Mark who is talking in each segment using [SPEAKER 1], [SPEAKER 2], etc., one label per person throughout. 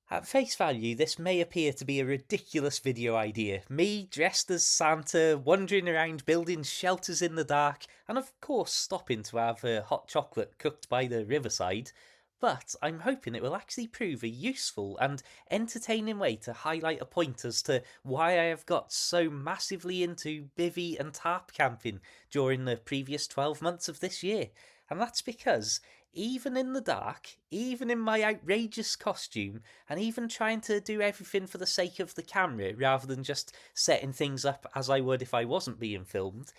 [SPEAKER 1] At face value, this may appear to be a ridiculous video idea. Me dressed as Santa, wandering around building shelters in the dark, and of course stopping to have a hot chocolate cooked by the Riverside. But I'm hoping it will actually prove a useful and entertaining way to highlight a point as to why I have got so massively into bivvy and tarp camping during the previous 12 months of this year. And that's because even in the dark, even in my outrageous costume, and even trying to do everything for the sake of the camera rather than just setting things up as I would if I wasn't being filmed,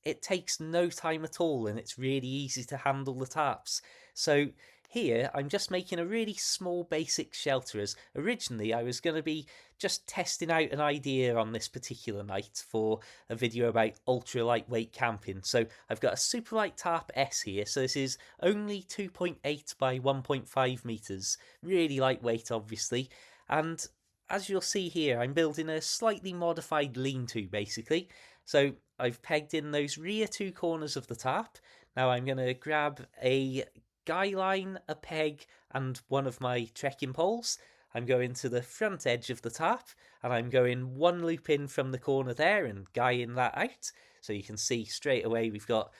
[SPEAKER 1] it takes no time at all and it's really easy to handle the tarps. So here I'm just making a really small basic shelter, as originally I was going to be just testing out an idea on this particular night for a video about ultra lightweight camping. So I've got a super light tarp S here, so this is only 2.8 by 1.5 meters, really lightweight obviously, and as you'll see here, I'm building a slightly modified lean-to basically. So I've pegged in those rear two corners of the tarp. Now I'm going to grab a guy line, a peg, and one of my trekking poles. I'm going to the front edge of the tarp, and I'm going one loop in from the corner there and guying that out. So you can see straight away we've got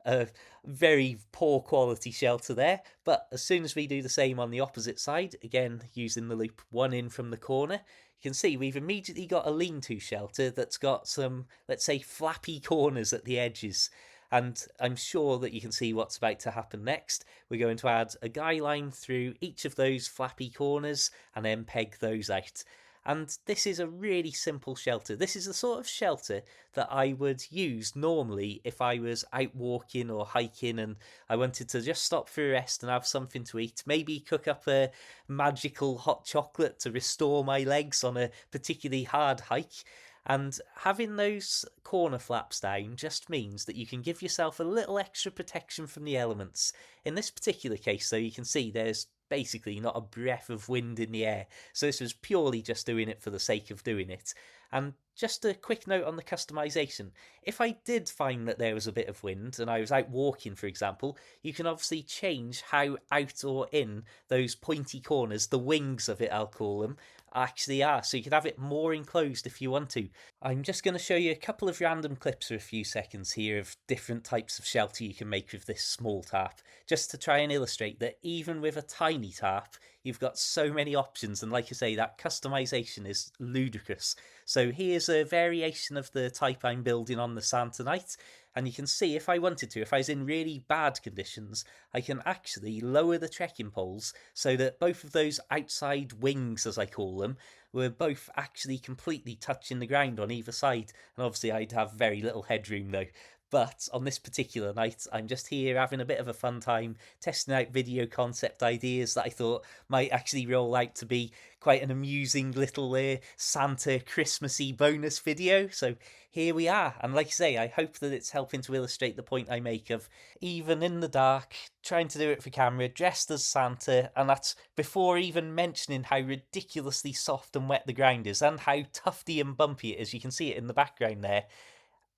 [SPEAKER 1] a very poor quality shelter there. But as soon as we do the same on the opposite side, again using the loop one in from the corner, you can see we've immediately got a lean-to shelter that's got some, let's say, flappy corners at the edges. And I'm sure that you can see what's about to happen next. We're going to add a guy line through each of those flappy corners and then peg those out. And this is a really simple shelter. This is the sort of shelter that I would use normally if I was out walking or hiking and I wanted to just stop for a rest and have something to eat. Maybe cook up a magical hot chocolate to restore my legs on a particularly hard hike. And having those corner flaps down just means that you can give yourself a little extra protection from the elements. In this particular case, though, you can see there's basically not a breath of wind in the air. So this was purely just doing it for the sake of doing it. And just a quick note on the customization. If I did find that there was a bit of wind and I was out walking, for example, you can obviously change how out or in those pointy corners, the wings of it, I'll call them, actually are. So you can have it more enclosed if you want to. I'm just going to show you a couple of random clips for a few seconds here of different types of shelter you can make with this small tarp, just to try and illustrate that even with a tiny tarp, you've got so many options. And like I say, that customization is ludicrous. So here's a variation of the type I'm building on the Santa Night. And you can see if I wanted to, if I was in really bad conditions, I can actually lower the trekking poles so that both of those outside wings, as I call them, were both actually completely touching the ground on either side. And obviously, I'd have very little headroom though. But on this particular night, I'm just here having a bit of a fun time, testing out video concept ideas that I thought might actually roll out to be quite an amusing little Santa Christmassy bonus video. So here we are. And like I say, I hope that it's helping to illustrate the point I make of even in the dark, trying to do it for camera, dressed as Santa, and that's before even mentioning how ridiculously soft and wet the ground is and how tufty and bumpy it is. You can see it in the background there,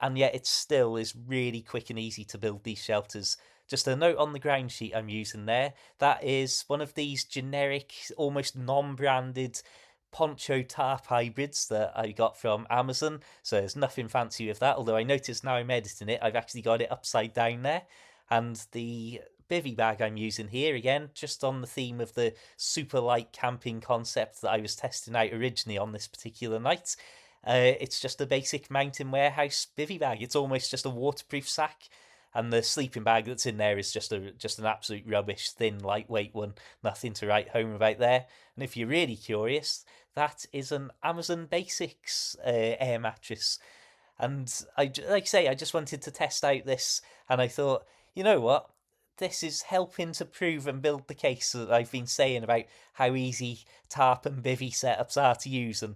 [SPEAKER 1] and yet it still is really quick and easy to build these shelters. Just a note on the ground sheet I'm using there, that is one of these generic, almost non-branded poncho tarp hybrids that I got from Amazon, so there's nothing fancy with that, although I noticed now I'm editing it, I've actually got it upside down there. And the bivvy bag I'm using here, again, just on the theme of the super light camping concept that I was testing out originally on this particular night. It's just a basic mountain warehouse bivvy bag. It's almost just a waterproof sack, and the sleeping bag that's in there is just an absolute rubbish, thin, lightweight one. Nothing to write home about there. And if you're really curious, that is an Amazon Basics air mattress. And like I say, I just wanted to test out this, and I thought, you know what? This is helping to prove and build the case that I've been saying about how easy tarp and bivvy setups are to use. And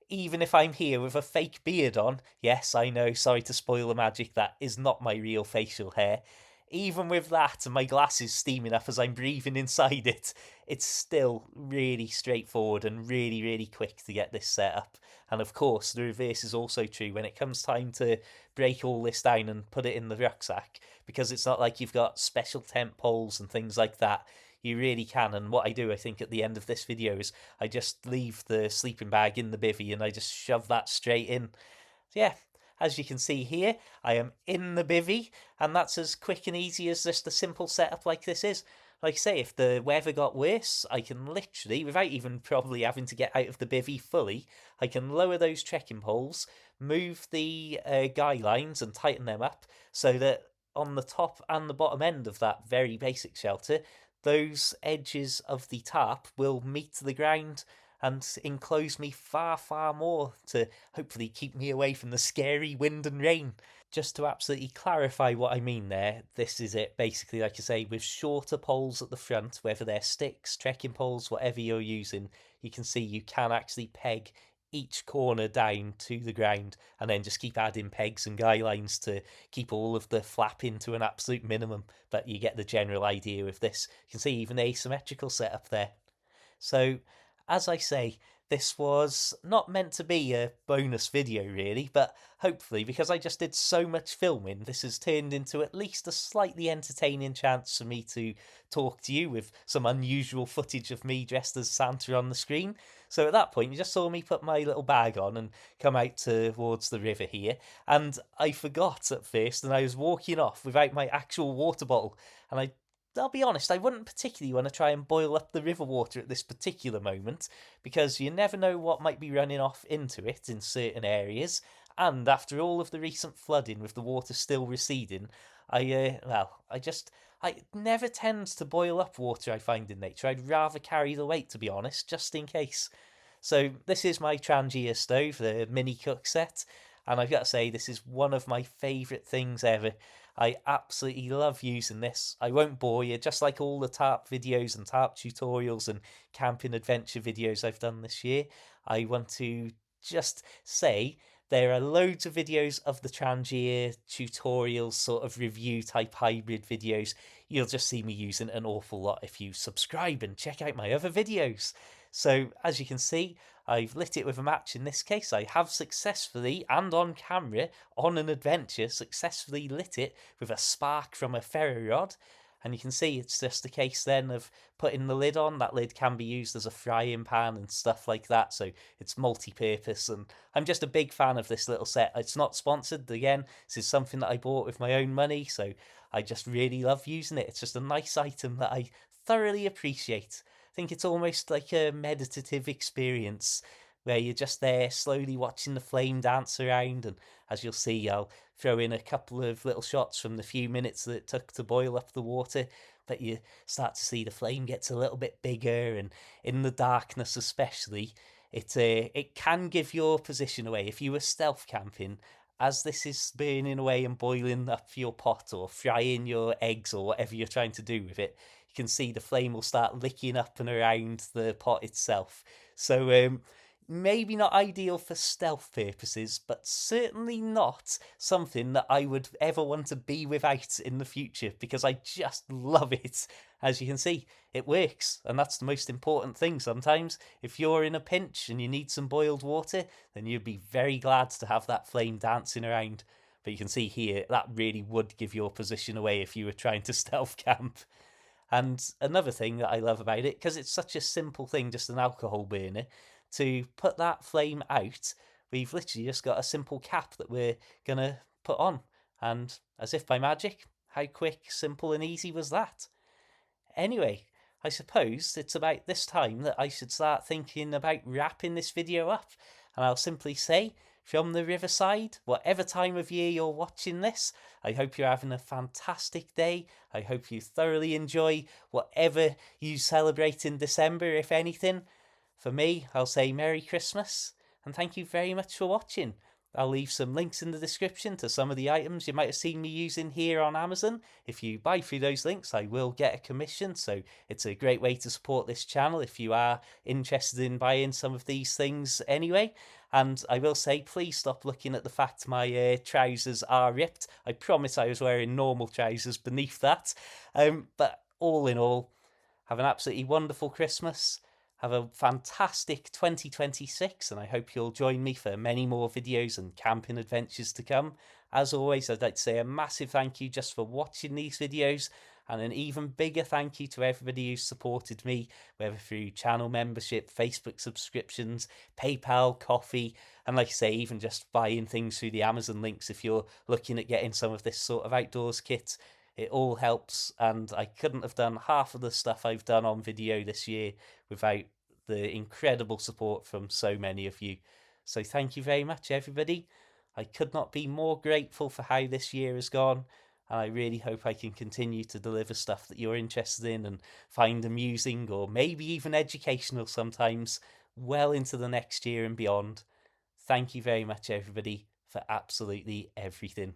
[SPEAKER 1] even if I'm here with a fake beard on, yes, I know, sorry to spoil the magic, that is not my real facial hair. Even with that and my glasses steaming up as I'm breathing inside it, it's still really straightforward and really, really quick to get this set up. And of course, the reverse is also true when it comes time to break all this down and put it in the rucksack, because it's not like you've got special tent poles and things like that. you really can. And what I do, I think, at the end of this video is I just leave the sleeping bag in the bivvy and I just shove that straight in. So yeah, as you can see here, I am in the bivvy, and that's as quick and easy as just a simple setup like this is. Like I say, if the weather got worse, I can literally, without even probably having to get out of the bivvy fully, I can lower those trekking poles, move the guy lines and tighten them up so that on the top and the bottom end of that very basic shelter, those edges of the tarp will meet the ground and enclose me far, far more to hopefully keep me away from the scary wind and rain. Just to absolutely clarify what I mean there, this is it basically, like I say, with shorter poles at the front, whether they're sticks, trekking poles, whatever you're using, you can see you can actually peg each corner down to the ground and then just keep adding pegs and guy lines to keep all of the flapping to an absolute minimum. But you get the general idea with this. You can see even the asymmetrical setup there. So, as I say, this was not meant to be a bonus video, really, but hopefully, because I just did so much filming, this has turned into at least a slightly entertaining chance for me to talk to you with some unusual footage of me dressed as Santa on the screen. So at that point, you just saw me put my little bag on and come out towards the river here, and I forgot at first, and I was walking off without my actual water bottle, and I'll be honest, I wouldn't particularly want to try and boil up the river water at this particular moment because you never know what might be running off into it in certain areas. And after all of the recent flooding with the water still receding, I never tend to boil up water I find in nature. I'd rather carry the weight, to be honest, just in case. So this is my Trangia stove, the mini cook set, and I've got to say this is one of my favourite things ever. I absolutely love using this. I won't bore you, just like all the tarp videos and tarp tutorials and camping adventure videos I've done this year. I want to just say there are loads of videos of the Trangia tutorials, sort of review type hybrid videos. You'll just see me using an awful lot if you subscribe and check out my other videos. So, as you can see, I've lit it with a match in this case. I have successfully, and on camera, on an adventure, successfully lit it with a spark from a ferro rod. And you can see it's just a case then of putting the lid on. That lid can be used as a frying pan and stuff like that, so it's multi-purpose. And I'm just a big fan of this little set. It's not sponsored, again, this is something that I bought with my own money, so I just really love using it. It's just a nice item that I thoroughly appreciate. I think it's almost like a meditative experience where you're just there slowly watching the flame dance around. And as you'll see, I'll throw in a couple of little shots from the few minutes that it took to boil up the water, but you start to see the flame gets a little bit bigger, and in the darkness especially, it can give your position away. If you were stealth camping, as this is burning away and boiling up your pot or frying your eggs or whatever you're trying to do with it, you can see the flame will start licking up and around the pot itself. So maybe not ideal for stealth purposes, but certainly not something that I would ever want to be without in the future, because I just love it. As you can see, it works, and that's the most important thing sometimes. If you're in a pinch and you need some boiled water, then you'd be very glad to have that flame dancing around. But you can see here, that really would give your position away if you were trying to stealth camp. And another thing that I love about it, because it's such a simple thing, just an alcohol burner, to put that flame out, we've literally just got a simple cap that we're going to put on. And as if by magic, how quick, simple, and easy was that? Anyway, I suppose it's about this time that I should start thinking about wrapping this video up. And I'll simply say, from the Riverside, whatever time of year you're watching this, I hope you're having a fantastic day. I hope you thoroughly enjoy whatever you celebrate in December, if anything. For me, I'll say Merry Christmas, and thank you very much for watching. I'll leave some links in the description to some of the items you might have seen me using here on Amazon. If you buy through those links, I will get a commission, so it's a great way to support this channel if you are interested in buying some of these things anyway. And I will say, please stop looking at the fact my trousers are ripped. I promise I was wearing normal trousers beneath that. But all in all, have an absolutely wonderful Christmas. Have a fantastic 2026, and I hope you'll join me for many more videos and camping adventures to come. As always, I'd like to say a massive thank you just for watching these videos, And an even bigger thank you to everybody who's supported me, whether through channel membership, Facebook subscriptions, PayPal, coffee, and like I say, even just buying things through the Amazon links if you're looking at getting some of this sort of outdoors kit. It all helps, and I couldn't have done half of the stuff I've done on video this year without the incredible support from so many of you. So thank you very much, everybody. I could not be more grateful for how this year has gone, and I really hope I can continue to deliver stuff that you're interested in and find amusing or maybe even educational sometimes well into the next year and beyond. Thank you very much, everybody, for absolutely everything.